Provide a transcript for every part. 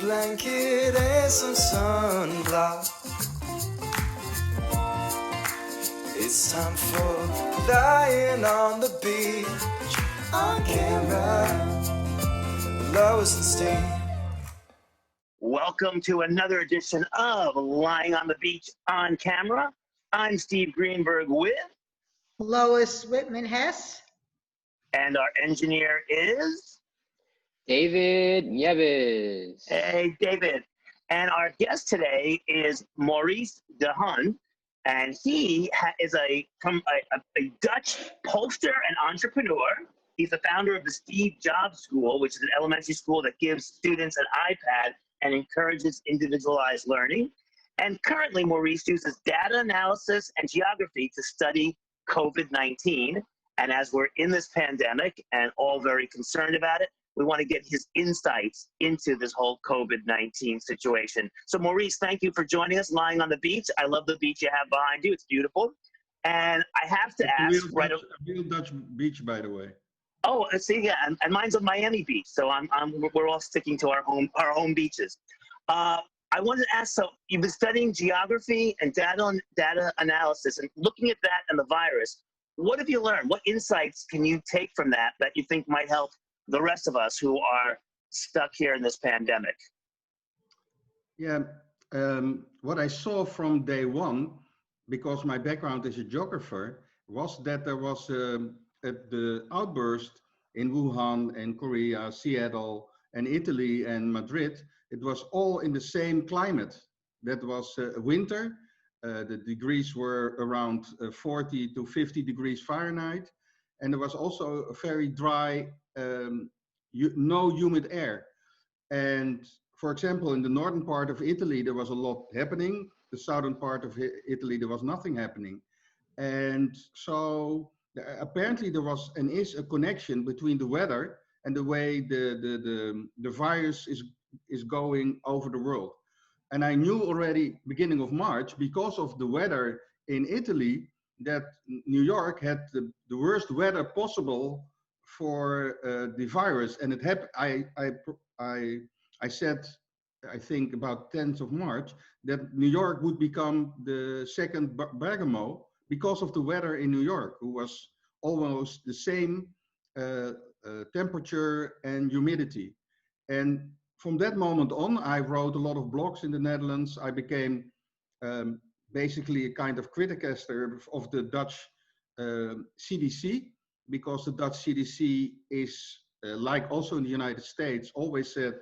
blanket and some sunblock. It's time for lying on the beach on camera. Lois and Steve. Welcome to another edition of Lying on the Beach on Camera. I'm Steve Greenberg with Lois Whitman-Hess. And our engineer is David Nieves. Hey, David. And our guest today is Maurice De Hond, and he is a Dutch pollster and entrepreneur. He's the founder of the Steve Jobs School, which is an elementary school that gives students an iPad and encourages individualized learning. And currently, Maurice uses data analysis and geography to study COVID-19. And as we're in this pandemic and all very concerned about it, we want to get his insights into this whole COVID-19 situation. So Maurice, thank you for joining us, Lying on the Beach. I love the beach you have behind you. It's beautiful. And I have to ask, a real Dutch beach, by the way. Oh, see, yeah, and mine's a Miami beach, so we're all sticking to our home beaches. I wanted to ask, so you've been studying geography and data analysis, and looking at that and the virus. What have you learned? What insights can you take from that you think might help the rest of us who are stuck here in this pandemic? Yeah, what I saw from day one, because my background is a geographer, was that there was at the outburst in Wuhan and Korea, Seattle and Italy and Madrid, it was all in the same climate. That was winter. The degrees were around 40 to 50 degrees Fahrenheit. And there was also a very dry, no humid air. And for example, in the northern part of Italy, there was a lot happening. The southern part of Italy, there was nothing happening. And so apparently there was and is a connection between the weather and the way the virus is going over the world. And I knew already beginning of March, because of the weather in Italy, that New York had the worst weather possible for the virus. And it happened. I said, I think about 10th of March, that New York would become the second Bergamo because of the weather in New York, who was almost the same temperature and humidity. And from that moment on, I wrote a lot of blogs in the Netherlands. I became basically a kind of critic of the Dutch CDC, because the Dutch CDC is, like also in the United States, always said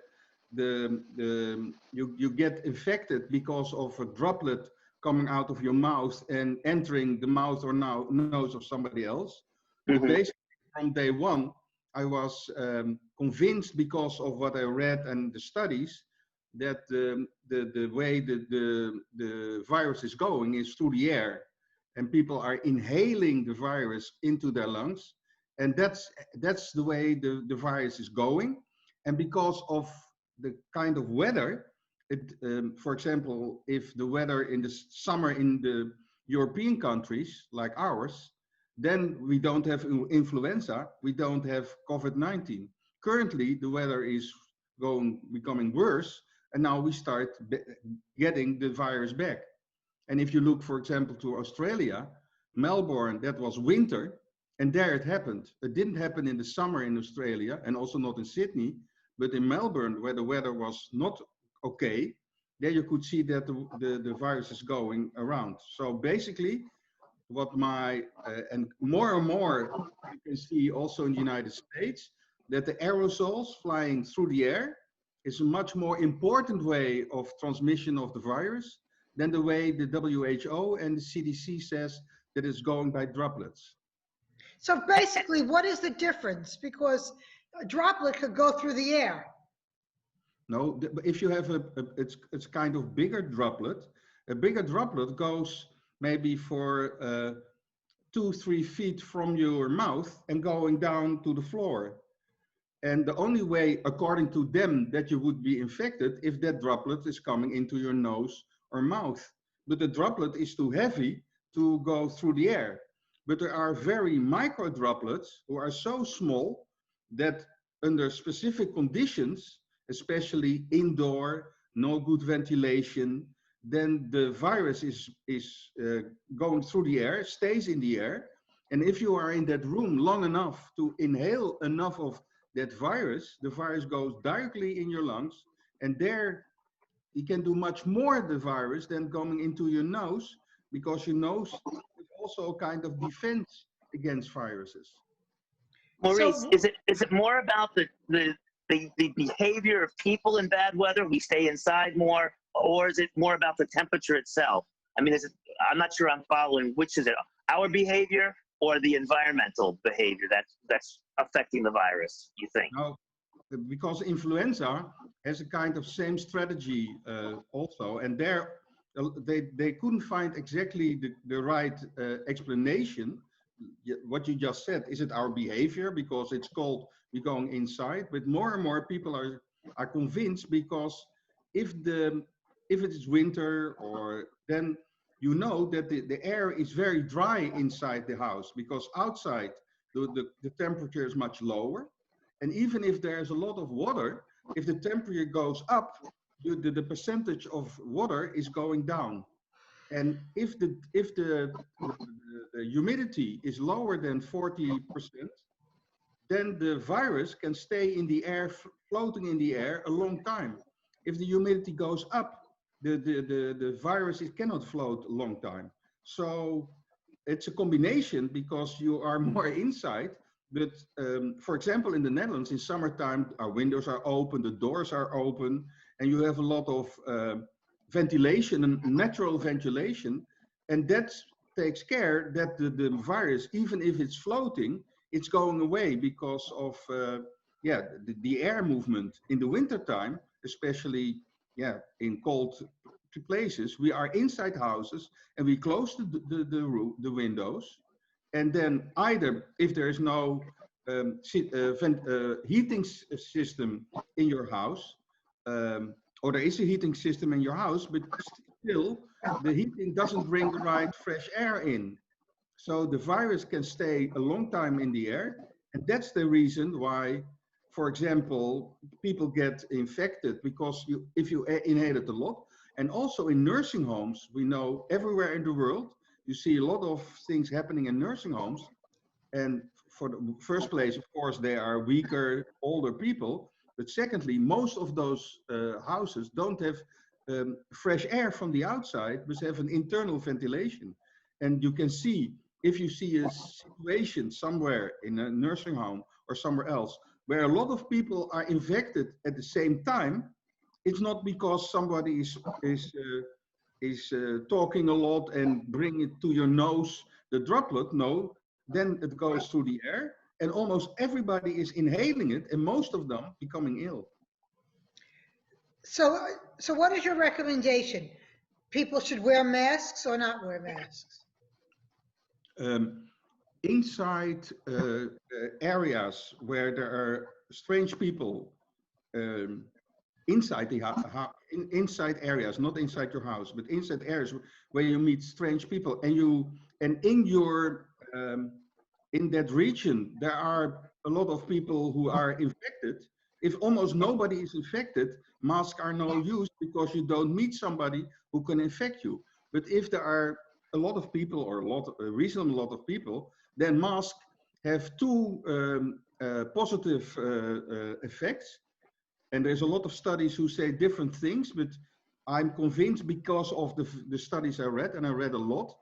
you get infected because of a droplet coming out of your mouth and entering the mouth or nose of somebody else. Mm-hmm. But basically, from day one, I was convinced, because of what I read and the studies, that the way the virus is going is through the air, and people are inhaling the virus into their lungs, and that's the way the virus is going. And because of the kind of weather, for example, if the weather in the summer in the European countries like ours, then we don't have influenza, we don't have COVID-19. Currently, the weather is becoming worse, and now we start getting the virus back. And if you look, for example, to Australia, Melbourne, that was winter, and there it happened. It didn't happen in the summer in Australia, and also not in Sydney, but in Melbourne, where the weather was not okay, there you could see that the virus is going around. So basically, what and more you can see also in the United States, that the aerosols flying through the air is a much more important way of transmission of the virus than the way the WHO and the CDC says that it's going by droplets. So basically, what is the difference? Because a droplet could go through the air. No, if you have it's kind of bigger droplet. A bigger droplet goes maybe for 2-3 feet from your mouth and going down to the floor. And the only way, according to them, that you would be infected if that droplet is coming into your nose or mouth. But the droplet is too heavy to go through the air. But there are very micro droplets who are so small that under specific conditions, especially indoor, no good ventilation, then the virus is going through the air, stays in the air. And if you are in that room long enough to inhale enough of that virus, the virus goes directly in your lungs, and there you can do much more the virus than going into your nose, because your nose is also a kind of defense against viruses. Maurice, So- is it more about the behavior of people in bad weather? We stay inside more, or is it more about the temperature itself? I mean, I'm not sure I'm following. Which is it? Our behavior or the environmental behavior that's affecting the virus, you think? Now, because influenza has a kind of same strategy also, and there they couldn't find exactly the right explanation. What you just said, is it our behavior because it's cold, we're going inside? But more and more people are convinced, because if it is winter, or then you know that the air is very dry inside the house, because outside the temperature is much lower. And even if there's a lot of water, if the temperature goes up, the percentage of water is going down. And if the humidity is lower than 40%, then the virus can stay in the air, floating in the air a long time. If the humidity goes up, the virus, it cannot float a long time. So it's a combination, because you are more inside. But for example, in the Netherlands, in summertime, our windows are open, the doors are open, and you have a lot of ventilation and natural ventilation. And that takes care that the virus, even if it's floating, it's going away because of the air movement. In the wintertime, especially in cold places, we are inside houses and we close the windows. And then either if there is no heating system in your house, or there is a heating system in your house, but still the heating doesn't bring the right fresh air in. So the virus can stay a long time in the air. And that's the reason why, for example, people get infected, because if you inhale it a lot. And also in nursing homes, we know everywhere in the world, you see a lot of things happening in nursing homes. And for the first place, of course, they are weaker, older people. But secondly, most of those houses don't have fresh air from the outside, but have an internal ventilation. And you can see, if you see a situation somewhere in a nursing home or somewhere else, where a lot of people are infected at the same time, it's not because somebody is talking a lot and bring it to your nose, the droplet. No, then it goes through the air, and almost everybody is inhaling it, and most of them becoming ill. So what is your recommendation? People should wear masks or not wear masks? Inside areas where there are strange people, inside inside areas, not inside your house, but inside areas where you meet strange people, and in your in that region there are a lot of people who are infected. If almost nobody is infected, masks are no use, because you don't meet somebody who can infect you. But if there are a lot of people, or a reasonable lot of people, then masks have two positive effects. And there's a lot of studies who say different things, but I'm convinced because of the studies I read, and I read a lot.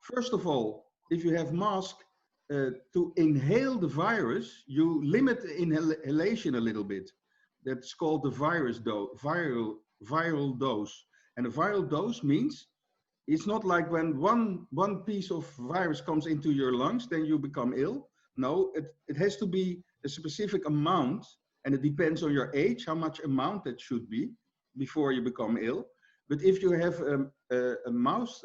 First of all, if you have masks to inhale the virus, you limit the inhalation a little bit. That's called the viral dose. And a viral dose means it's not like when one piece of virus comes into your lungs, then you become ill. No, it has to be a specific amount, and it depends on your age, how much amount that should be before you become ill. But if you have a mask,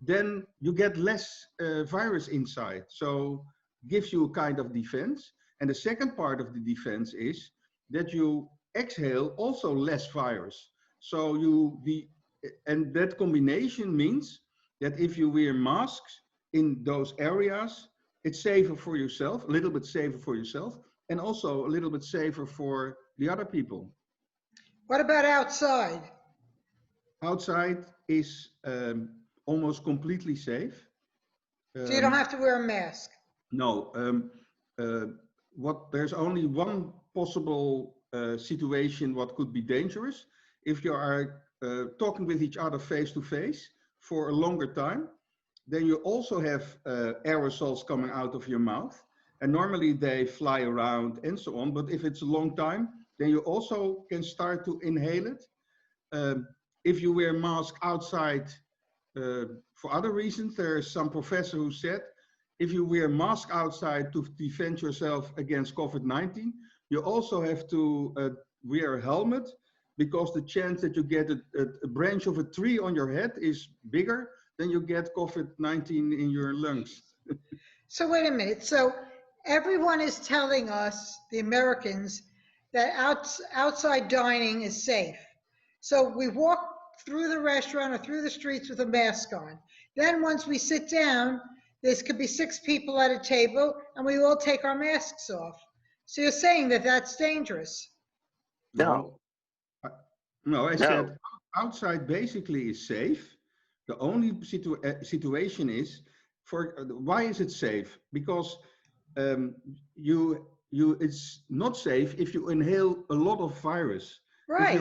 then you get less virus inside. So gives you a kind of defense. And the second part of the defense is that you exhale also less virus. So and that combination means that if you wear masks in those areas, it's safer for yourself, a little bit safer for yourself. and also a little bit safer for the other people. What about outside? Outside is almost completely safe. So you don't have to wear a mask. No, there's only one possible situation what could be dangerous if you are talking with each other face to face for a longer time. Then you also have aerosols coming out of your mouth, and normally they fly around and so on. But if it's a long time, then you also can start to inhale it. If you wear a mask outside for other reasons, there is some professor who said, if you wear a mask outside to defend yourself against COVID-19, you also have to wear a helmet, because the chance that you get a branch of a tree on your head is bigger than you get COVID-19 in your lungs. So wait a minute. So everyone is telling us, the Americans, that outside dining is safe. So we walk through the restaurant or through the streets with a mask on. Then once we sit down, there could be 6 people at a table and we all take our masks off. So you're saying that that's dangerous? No. No, I No. said outside basically is safe. The only situation is, why is it safe? Because it's not safe if you inhale a lot of virus. Right.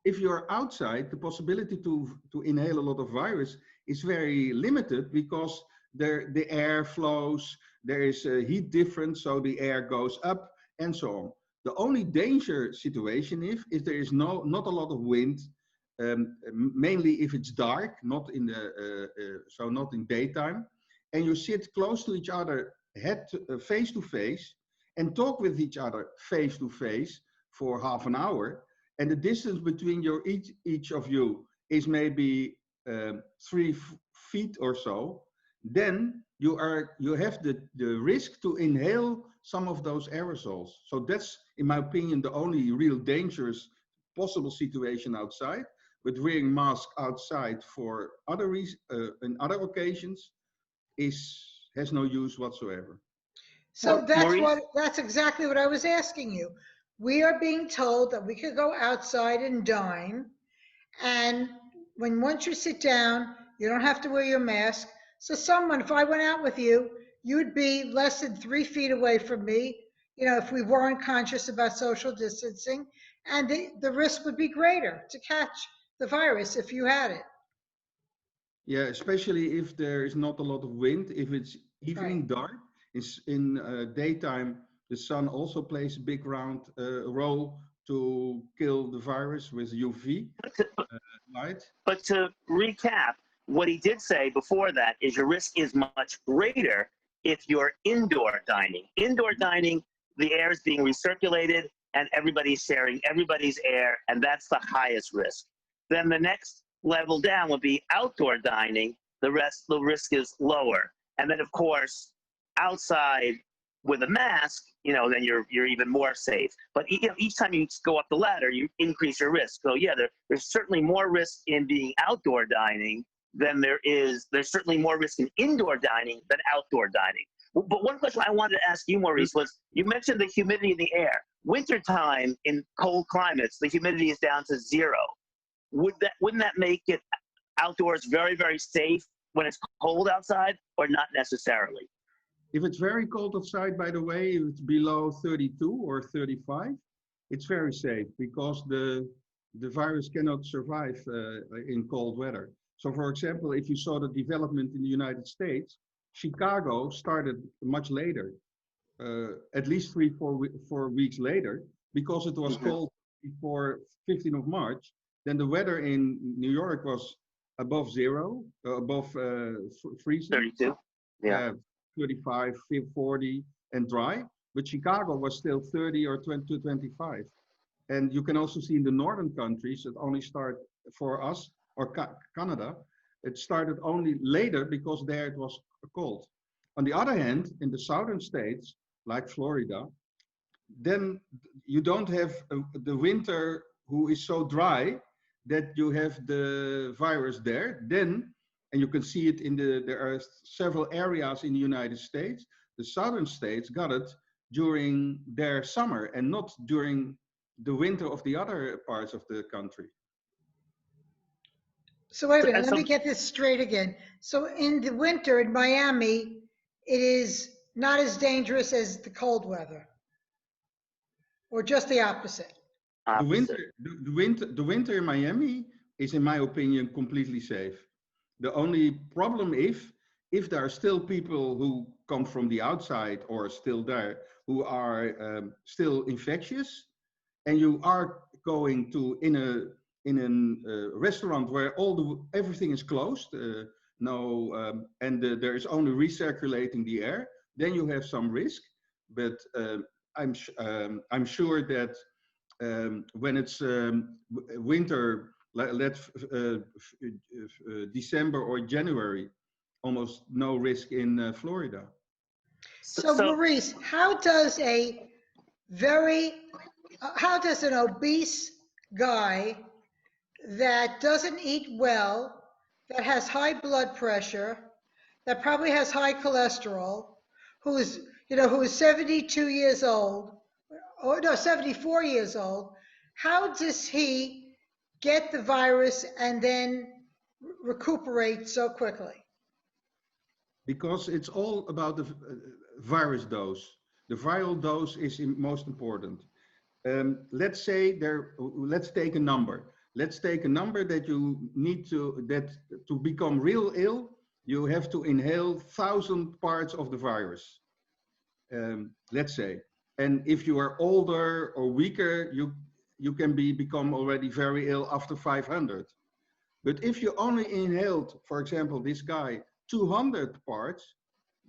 If you're outside, the possibility to inhale a lot of virus is very limited, because the air flows, there is a heat difference, so the air goes up and so on. The only danger situation is there is not a lot of wind, mainly if it's dark, not in daytime, and you sit close to each other, face to face, and talk with each other face to face for half an hour, and the distance between each of you is maybe 3 feet or so, then you have the risk to inhale some of those aerosols. So that's, in my opinion, the only real dangerous possible situation outside. But wearing masks outside for other in other occasions has no use whatsoever. So Maurice? that's exactly what I was asking you. We are being told that we could go outside and dine, and once you sit down, you don't have to wear your mask. So if I went out with you, you'd be less than 3 feet away from me, if we weren't conscious about social distancing, and the risk would be greater to catch the virus if you had it. Yeah, especially if there is not a lot of wind, if it's evening dark. In daytime, the sun also plays a big role to kill the virus with UV light. But to recap, what he did say before that is your risk is much greater if you're indoor dining. Indoor dining, the air is being recirculated and everybody's sharing everybody's air, and that's the highest risk. Then the next level down would be outdoor dining. The risk is lower. And then, of course, outside with a mask, then you're even more safe. But each time you go up the ladder, you increase your risk. So yeah, there's certainly more risk in being outdoor dining than there's certainly more risk in indoor dining than outdoor dining. But one question I wanted to ask you, Maurice, was you mentioned the humidity in the air. Wintertime in cold climates, the humidity is down to 0. Wouldn't that make it outdoors very, very safe when it's cold outside, or not necessarily? If it's very cold outside, by the way, if it's below 32 or 35, it's very safe, because the virus cannot survive in cold weather. So for example, if you saw the development in the United States, Chicago started much later, at least 4 weeks later, because it was cold before 15th of March. Then the weather in New York was above 0, above freezing. 32, yeah. 35, 40, and dry. But Chicago was still 30 or 20 to 25. And you can also see in the northern countries, it only started for us, or Canada, it started only later because there it was cold. On the other hand, in the southern states, like Florida, then you don't have the winter who is so dry that you have the virus there. Then, and you can see it there are several areas in the United States, the southern states got it during their summer and not during the winter of the other parts of the country. So wait a minute, And let so me get this straight again. So in the winter in Miami, it is not as dangerous as the cold weather, or just the opposite? opposite. The winter in Miami is, in my opinion, completely safe. The only problem if there are still people who come from the outside or still there who are still infectious, and you are going to in a restaurant where everything is closed, there is only recirculating the air, then you have some risk. But I'm sure that when it's winter, let's December or January, almost no risk in Florida. So Maurice, how does an obese guy that doesn't eat well, that has high blood pressure, that probably has high cholesterol, who is 72 years old, or no, 74 years old, how does he get the virus and then recuperate so quickly? Because it's all about the virus dose. The viral dose is most important. Let's take a number. Let's take a number that you need to become real ill, you have to inhale 1,000 parts of the virus. Let's say, and if you are older or weaker, you can become already very ill after 500. But if you only inhaled, for example, this guy 200 parts,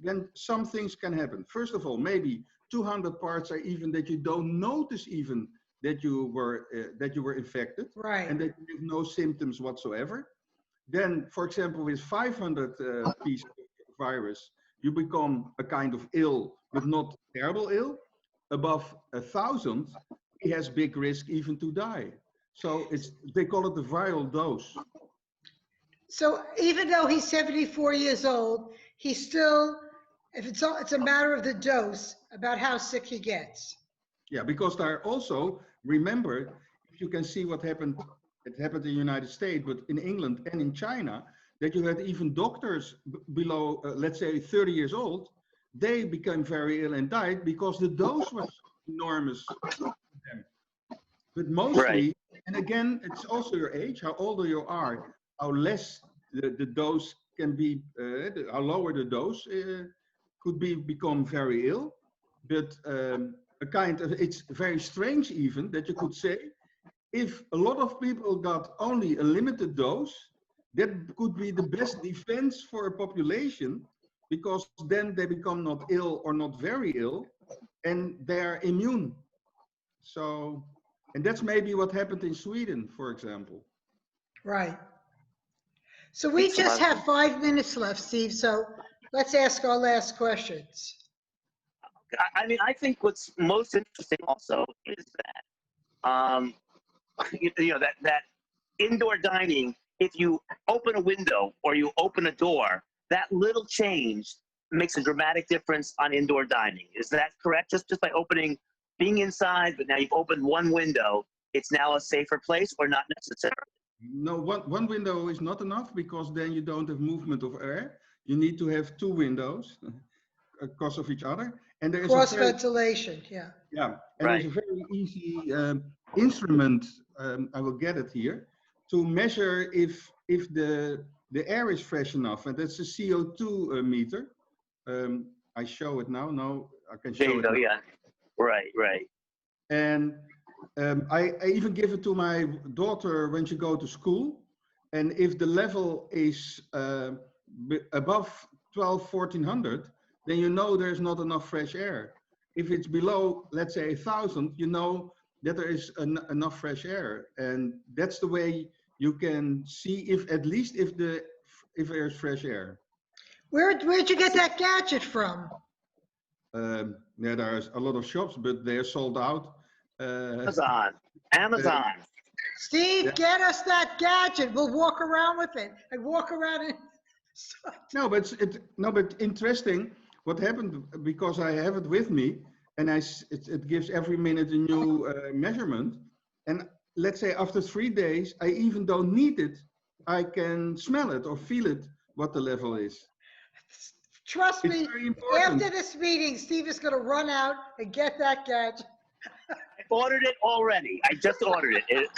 then some things can happen. First of all, maybe 200 parts are even that you don't notice even that you were infected, right, and that you have no symptoms whatsoever. Then, for example, with 500 pieces of virus, you become a kind of ill, but not terrible ill. Above 1,000, he has big risk even to die. So they call it the viral dose. So even though he's 74 years old, he's still, it's a matter of the dose about how sick he gets. Yeah, because there are also, remember, if you can see what happened, it happened in the United States, but in England and in China, that you had even doctors below, let's say 30 years old, they became very ill and died because the dose was enormous for them. But mostly, Right. and again, it's also your age, how older you are, how less the dose can be, how lower the dose could become very ill. But it's very strange even that you could say, if a lot of people got only a limited dose, that could be the best defense for a population, because then they become not ill or not very ill, and they are immune. So, and that's maybe what happened in Sweden, for example. Right. So we just have 5 minutes left, Steve, so let's ask our last questions. I mean, I think what's most interesting also is that, that indoor dining, if you open a window or you open a door, that little change makes a dramatic difference on indoor dining. Is that correct? Just by being inside, but now you've opened one window, it's now a safer place, or not necessarily? No, one window is not enough, because then you don't have movement of air. You need to have 2 windows across of each other. And there is cross ventilation, yeah. Yeah, and there's a very easy instrument, I will get it here, to measure if the air is fresh enough, and that's a CO2 meter. I show it now. No, I can show it now. Yeah. Right. And I even give it to my daughter when she goes to school, and if the level is above 1,400, then you know there's not enough fresh air. If it's below, let's say 1,000, you know that there is enough fresh air, and that's the way you can see if there's fresh air. Where'd you get that gadget from? Yeah, there's a lot of shops, but they're sold out. Amazon. Steve, get us that gadget. We'll walk around with it. I walk around and. No, but interesting. What happened, because I have it with me. and it gives every minute a new measurement. And let's say after 3 days, I even don't need it. I can smell it or feel it, what the level is. Trust It's me, very important. after this meeting, Steve is going to run out and get that gadget. I ordered it already. I just ordered it.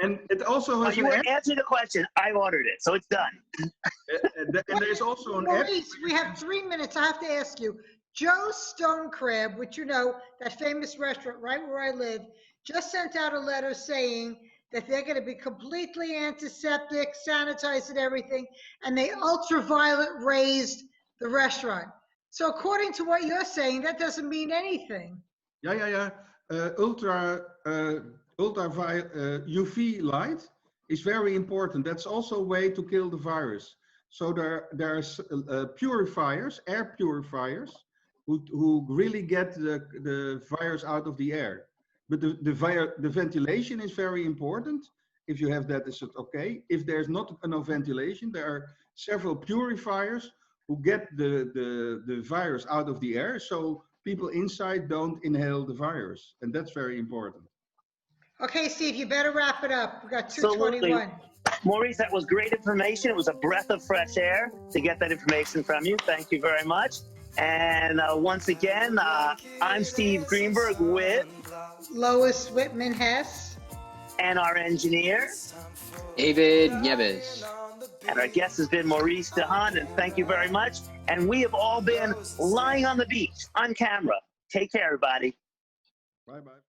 And it also Oh, has you an were app. answering the question. I ordered it, so it's done. And there's also an app. Maurice, we have 3 minutes. I have to ask you. Joe's Stone Crab, which you know, that famous restaurant right where I live, just sent out a letter saying that they're going to be completely antiseptic, sanitized and everything, and they ultraviolet raised the restaurant. So according to what you're saying, that doesn't mean anything. Yeah. Ultraviolet UV light is very important. That's also a way to kill the virus. So there's purifiers, air purifiers, who really get the virus out of the air. But the ventilation is very important. If you have that, is it okay? If there's not enough ventilation, there are several purifiers who get the virus out of the air, so people inside don't inhale the virus, and that's very important. Okay, Steve, you better wrap it up. We got Absolutely. 2:21. Maurice, that was great information. It was a breath of fresh air to get that information from you. Thank you very much. And once again, I'm Steve Greenberg with Lois Whitman-Hess. and our engineer. David Nieves. And our guest has been Maurice De Hond, and thank you very much. And we have all been lying on the beach on camera. Take care, everybody. Bye-bye.